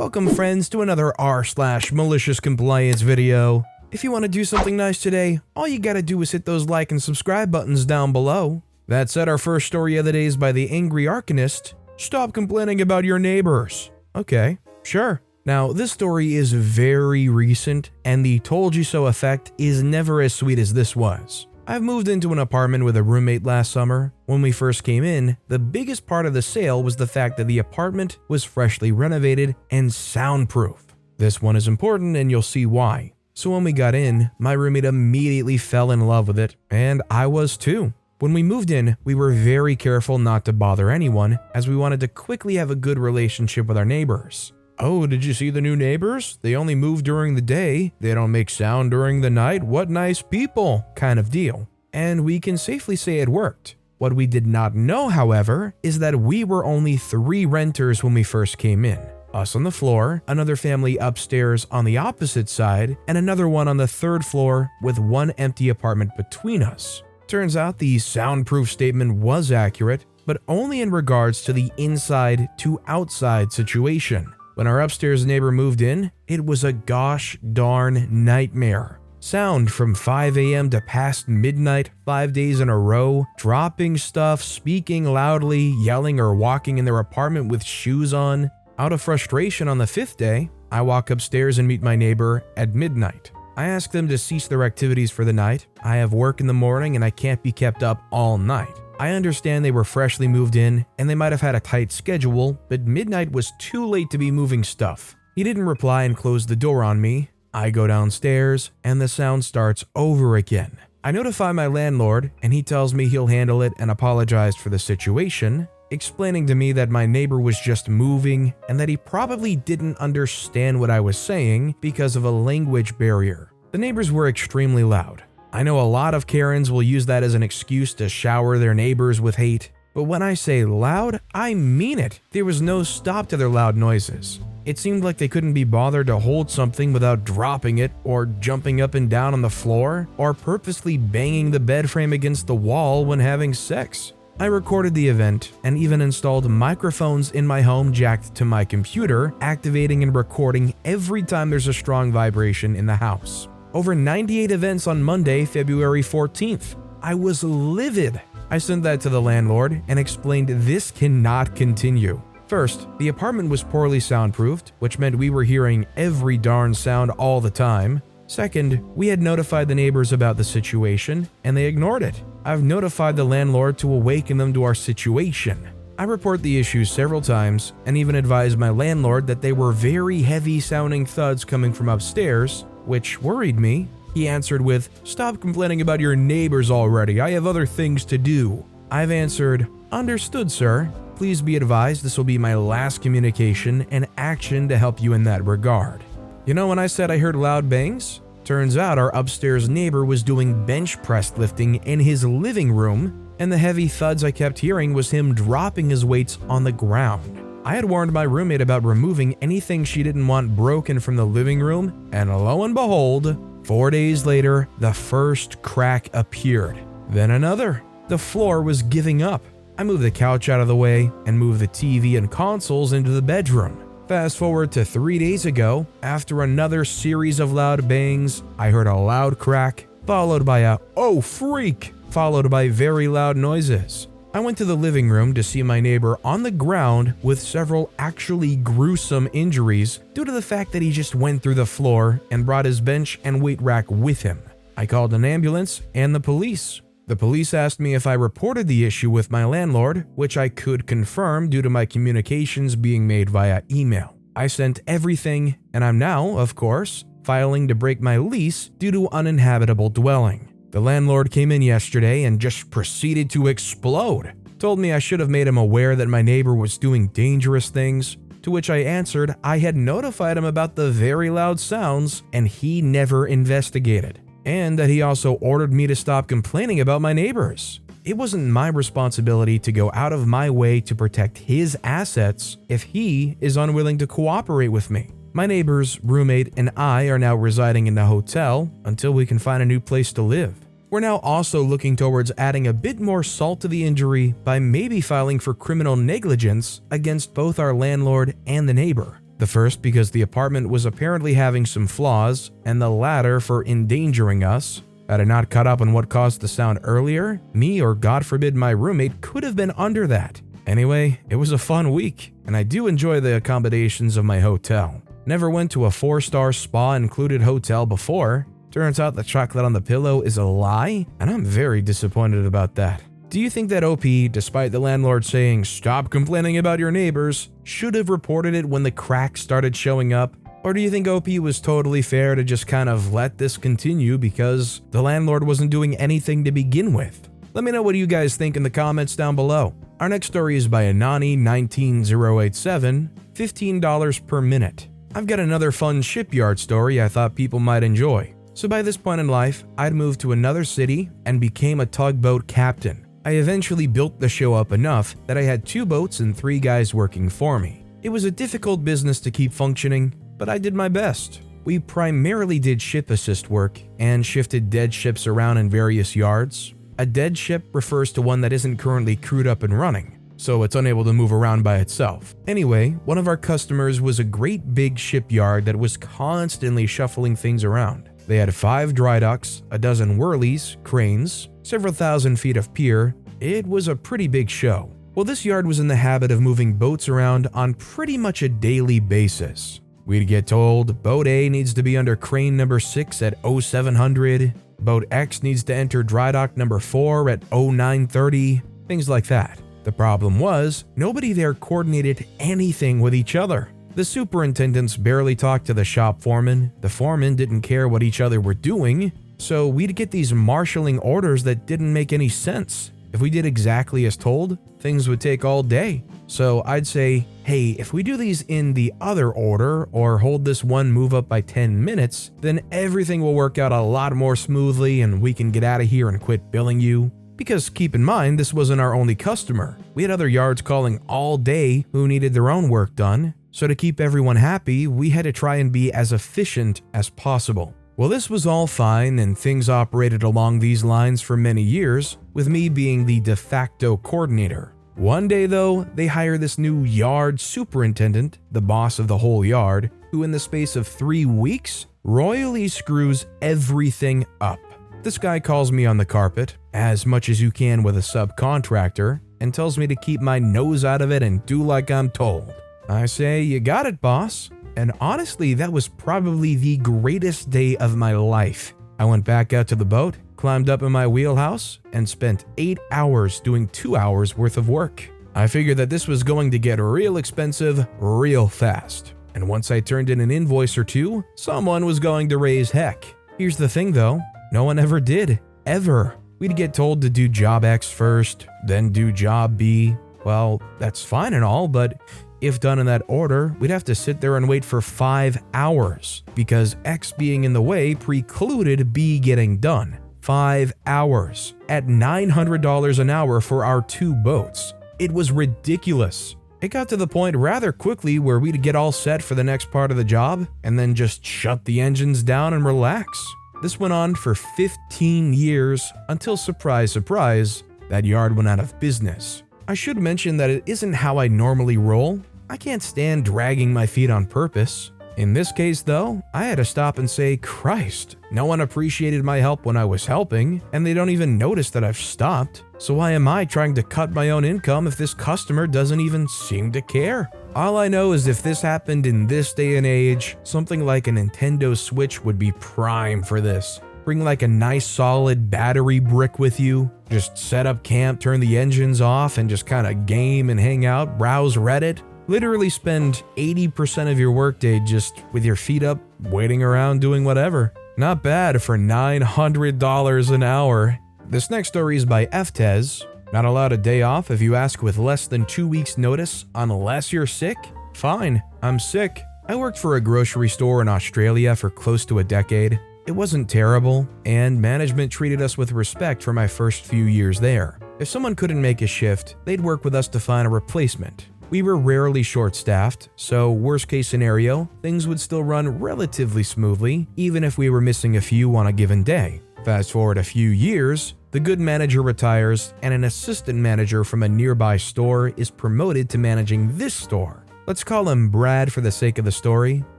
Welcome friends to another r/MaliciousCompliance video. If you want to do something nice today, all you gotta do is hit those like and subscribe buttons down below. That said, our first story of the day is by the Angry Arcanist. Stop complaining about your neighbors. Okay, sure. Now, this story is very recent, and the told you so effect is never as sweet as this was. I've moved into an apartment with a roommate last summer. When we first came in, the biggest part of the sale was the fact that the apartment was freshly renovated and soundproof. This one is important and you'll see why. So when we got in, my roommate immediately fell in love with it, and I was too. When we moved in, we were very careful not to bother anyone, as we wanted to quickly have a good relationship with our neighbors. Oh, did you see the new neighbors? They only move during the day. They don't make sound during the night. What nice people, kind of deal. And we can safely say it worked. What we did not know, however, is that we were only 3 renters when we first came in. Us on the floor, another family upstairs on the opposite side, and another one on the 3rd floor with one empty apartment between us. Turns out the soundproof statement was accurate, but only in regards to the inside to outside situation. When our upstairs neighbor moved in, it was a gosh darn nightmare. Sound from 5 a.m. to past midnight, 5 days in a row, dropping stuff, speaking loudly, yelling or walking in their apartment with shoes on. Out of frustration on the 5th day, I walk upstairs and meet my neighbor at midnight. I ask them to cease their activities for the night. I have work in the morning and I can't be kept up all night. I understand they were freshly moved in and they might have had a tight schedule, but midnight was too late to be moving stuff. He didn't reply and closed the door on me. I go downstairs and the sound starts over again. I notify my landlord and he tells me he'll handle it and apologized for the situation, explaining to me that my neighbor was just moving and that he probably didn't understand what I was saying because of a language barrier. The neighbors were extremely loud. I know a lot of Karens will use that as an excuse to shower their neighbors with hate, but when I say loud, I mean it. There was no stop to their loud noises. It seemed like they couldn't be bothered to hold something without dropping it, or jumping up and down on the floor, or purposely banging the bed frame against the wall when having sex. I recorded the event and even installed microphones in my home jacked to my computer, activating and recording every time there's a strong vibration in the house. Over 98 events on Monday, February 14th. I was livid. I sent that to the landlord and explained this cannot continue. First, the apartment was poorly soundproofed, which meant we were hearing every darn sound all the time. Second, we had notified the neighbors about the situation and they ignored it. I've notified the landlord to awaken them to our situation. I report the issues several times and even advised my landlord that they were very heavy sounding thuds coming from upstairs, which worried me. He answered with, "Stop complaining about your neighbors already, I have other things to do." I've answered, "Understood, sir. Please be advised this will be my last communication and action to help you in that regard." You know, when I said I heard loud bangs? Turns out our upstairs neighbor was doing bench press lifting in his living room, and the heavy thuds I kept hearing was him dropping his weights on the ground. I had warned my roommate about removing anything she didn't want broken from the living room, and lo and behold, 4 days later, the first crack appeared. Then another. The floor was giving up. I moved the couch out of the way and moved the TV and consoles into the bedroom. Fast forward to 3 days ago, after another series of loud bangs, I heard a loud crack, followed by a "oh freak," followed by very loud noises. I went to the living room to see my neighbor on the ground with several actually gruesome injuries due to the fact that he just went through the floor and brought his bench and weight rack with him. I called an ambulance and the police. The police asked me if I reported the issue with my landlord, which I could confirm due to my communications being made via email. I sent everything, and I'm now, of course, filing to break my lease due to uninhabitable dwelling. The landlord came in yesterday and just proceeded to explode. Told me I should have made him aware that my neighbor was doing dangerous things, to which I answered I had notified him about the very loud sounds and he never investigated, and that he also ordered me to stop complaining about my neighbors. It wasn't my responsibility to go out of my way to protect his assets if he is unwilling to cooperate with me. My neighbor's roommate and I are now residing in the hotel until we can find a new place to live. We're now also looking towards adding a bit more salt to the injury by maybe filing for criminal negligence against both our landlord and the neighbor. The first because the apartment was apparently having some flaws, and the latter for endangering us. Had I not caught up on what caused the sound earlier, me or God forbid my roommate could have been under that. Anyway, it was a fun week, and I do enjoy the accommodations of my hotel. Never went to a 4-star spa-included hotel before. Turns out the chocolate on the pillow is a lie, and I'm very disappointed about that. Do you think that OP, despite the landlord saying, "Stop complaining about your neighbors," should have reported it when the cracks started showing up? Or do you think OP was totally fair to just kind of let this continue because the landlord wasn't doing anything to begin with? Let me know what you guys think in the comments down below. Our next story is by Anani19087, $15 per minute. I've got another fun shipyard story I thought people might enjoy. So by this point in life, I'd moved to another city and became a tugboat captain. I eventually built the show up enough that I had 2 boats and 3 guys working for me. It was a difficult business to keep functioning, but I did my best. We primarily did ship assist work and shifted dead ships around in various yards. A dead ship refers to one that isn't currently crewed up and running, so it's unable to move around by itself. Anyway, one of our customers was a great big shipyard that was constantly shuffling things around. They had 5 dry docks, a dozen whirlies, cranes, several thousand feet of pier. It was a pretty big show. Well, this yard was in the habit of moving boats around on pretty much a daily basis. We'd get told boat A needs to be under crane number 6 at 0700, boat X needs to enter dry dock number 4 at 0930, things like that. The problem was, nobody there coordinated anything with each other. The superintendents barely talked to the shop foreman, the foreman didn't care what each other were doing, so we'd get these marshalling orders that didn't make any sense. If we did exactly as told, things would take all day. So I'd say, hey, if we do these in the other order or hold this one move up by 10 minutes, then everything will work out a lot more smoothly and we can get out of here and quit billing you. Because keep in mind, this wasn't our only customer. We had other yards calling all day who needed their own work done. So to keep everyone happy, we had to try and be as efficient as possible. Well, this was all fine and things operated along these lines for many years, with me being the de facto coordinator. One day though, they hire this new yard superintendent, the boss of the whole yard, who in the space of 3 weeks, royally screws everything up. This guy calls me on the carpet, as much as you can with a subcontractor, and tells me to keep my nose out of it and do like I'm told. I say, "You got it, boss." And honestly, that was probably the greatest day of my life. I went back out to the boat, climbed up in my wheelhouse, and spent 8 hours doing 2 hours worth of work. I figured that this was going to get real expensive real fast. And once I turned in an invoice or 2, someone was going to raise heck. Here's the thing though, no one ever did. Ever. We'd get told to do job X first, then do job B. Well, that's fine and all, but if done in that order, we'd have to sit there and wait for 5 hours because X being in the way precluded B getting done. 5 hours at $900 an hour for our 2 boats. It was ridiculous. It got to the point rather quickly where we'd get all set for the next part of the job and then just shut the engines down and relax. This went on for 15 years until, surprise, surprise, that yard went out of business. I should mention that it isn't how I normally roll. I can't stand dragging my feet on purpose. In this case though, I had to stop and say, Christ, no one appreciated my help when I was helping, and they don't even notice that I've stopped. So why am I trying to cut my own income if this customer doesn't even seem to care? All I know is if this happened in this day and age, something like a Nintendo Switch would be prime for this. Bring like a nice solid battery brick with you, just set up camp, turn the engines off, and just kind of game and hang out, browse Reddit. Literally spend 80% of your workday just with your feet up, waiting around doing whatever. Not bad for $900 an hour. This next story is by FTez. Not allowed a day off if you ask with less than 2 weeks notice unless you're sick? Fine, I'm sick. I worked for a grocery store in Australia for close to a decade. It wasn't terrible, and management treated us with respect for my first few years there. If someone couldn't make a shift, they'd work with us to find a replacement. We were rarely short-staffed, so worst case scenario, things would still run relatively smoothly, even if we were missing a few on a given day. Fast forward a few years, the good manager retires, and an assistant manager from a nearby store is promoted to managing this store. Let's call him Brad for the sake of the story.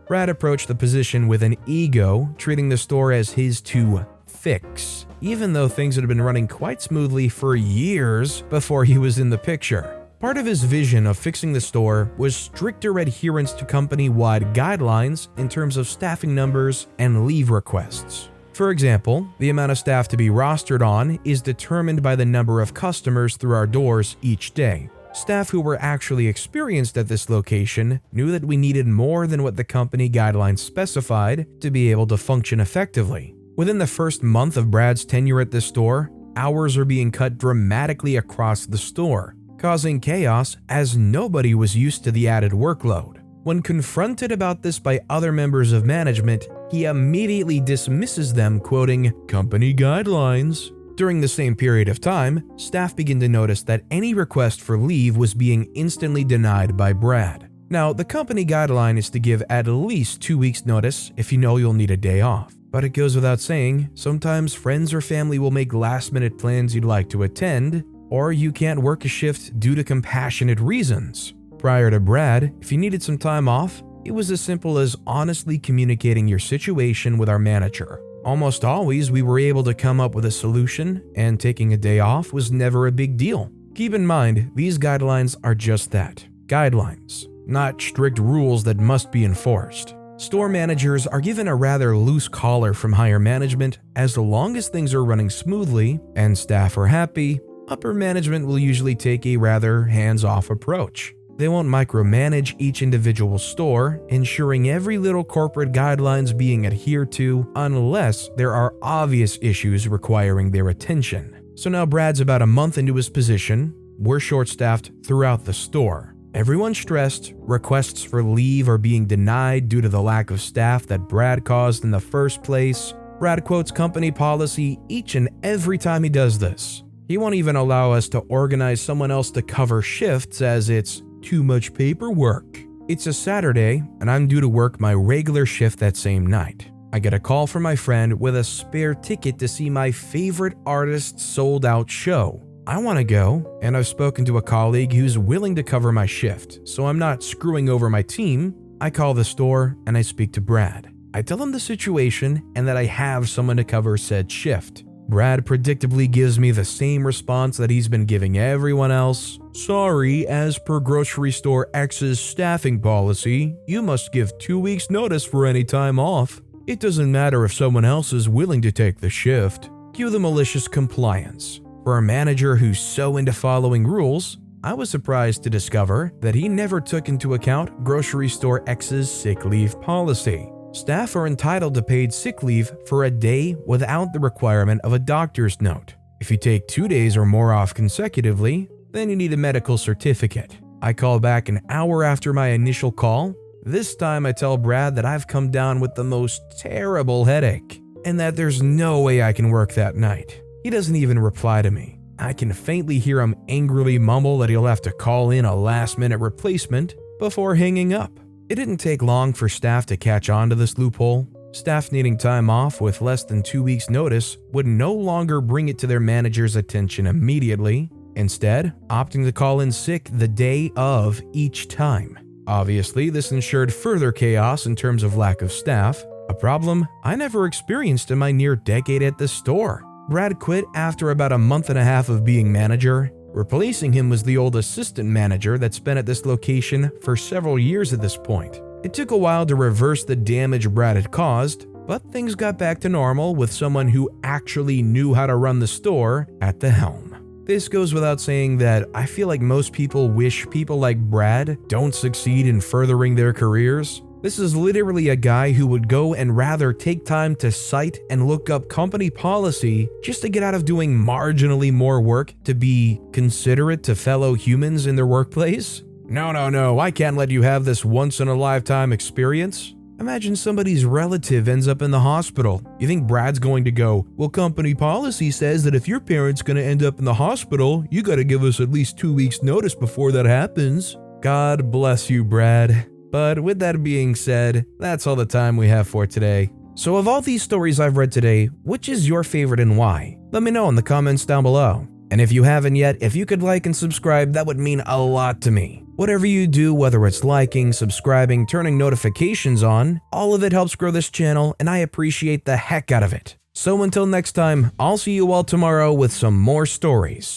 Brad approached the position with an ego, treating the store as his to fix, even though things had been running quite smoothly for years before he was in the picture. Part of his vision of fixing the store was stricter adherence to company-wide guidelines in terms of staffing numbers and leave requests. For example, the amount of staff to be rostered on is determined by the number of customers through our doors each day. Staff who were actually experienced at this location knew that we needed more than what the company guidelines specified to be able to function effectively. Within the first month of Brad's tenure at this store, hours are being cut dramatically across the store, causing chaos as nobody was used to the added workload. When confronted about this by other members of management, he immediately dismisses them, quoting company guidelines. During the same period of time, staff begin to notice that any request for leave was being instantly denied by Brad. Now, the company guideline is to give at least 2 weeks notice if you know you'll need a day off. But it goes without saying, sometimes friends or family will make last-minute plans you'd like to attend, or you can't work a shift due to compassionate reasons. Prior to Brad, if you needed some time off, it was as simple as honestly communicating your situation with our manager. Almost always, we were able to come up with a solution, and taking a day off was never a big deal. Keep in mind, these guidelines are just that, guidelines, not strict rules that must be enforced. Store managers are given a rather loose collar from higher management. As long as things are running smoothly and staff are happy, upper management will usually take a rather hands-off approach. They won't micromanage each individual store, ensuring every little corporate guidelines being adhered to unless there are obvious issues requiring their attention. So now Brad's about a month into his position. We're short-staffed throughout the store. Everyone's stressed, requests for leave are being denied due to the lack of staff that Brad caused in the first place. Brad quotes company policy each and every time he does this. He won't even allow us to organize someone else to cover shifts as it's too much paperwork. It's a Saturday, and I'm due to work my regular shift that same night. I get a call from my friend with a spare ticket to see my favorite artist's sold-out show. I want to go, and I've spoken to a colleague who's willing to cover my shift, so I'm not screwing over my team. I call the store, and I speak to Brad. I tell him the situation and that I have someone to cover said shift. Brad predictably gives me the same response that he's been giving everyone else. Sorry, as per grocery store X's staffing policy, you must give 2 weeks notice for any time off. It doesn't matter if someone else is willing to take the shift. Cue the malicious compliance. For a manager who's so into following rules, I was surprised to discover that he never took into account grocery store X's sick leave policy. Staff are entitled to paid sick leave for a day without the requirement of a doctor's note. If you take 2 days or more off consecutively, then you need a medical certificate. I call back an hour after my initial call. This time I tell Brad that I've come down with the most terrible headache and that there's no way I can work that night. He doesn't even reply to me. I can faintly hear him angrily mumble that he'll have to call in a last-minute replacement before hanging up. It didn't take long for staff to catch on to this loophole. Staff needing time off with less than 2 weeks' notice would no longer bring it to their manager's attention immediately, instead opting to call in sick the day of each time. Obviously, this ensured further chaos in terms of lack of staff, a problem I never experienced in my near decade at this store. Brad quit after about a month and a half of being manager. Replacing him was the old assistant manager that's been at this location for several years at this point. It took a while to reverse the damage Brad had caused, but things got back to normal with someone who actually knew how to run the store at the helm. This goes without saying that I feel like most people wish people like Brad don't succeed in furthering their careers. This is literally a guy who would go and rather take time to cite and look up company policy just to get out of doing marginally more work to be considerate to fellow humans in their workplace. No, I can't let you have this once-in-a-lifetime experience. Imagine somebody's relative ends up in the hospital. You think Brad's going to go, well, company policy says that if your parent's going to end up in the hospital, you got to give us at least 2 weeks notice before that happens. God bless you, Brad. But with that being said, that's all the time we have for today. So of all these stories I've read today, which is your favorite and why? Let me know in the comments down below. And if you haven't yet, if you could like and subscribe, that would mean a lot to me. Whatever you do, whether it's liking, subscribing, turning notifications on, all of it helps grow this channel and I appreciate the heck out of it. So until next time, I'll see you all tomorrow with some more stories.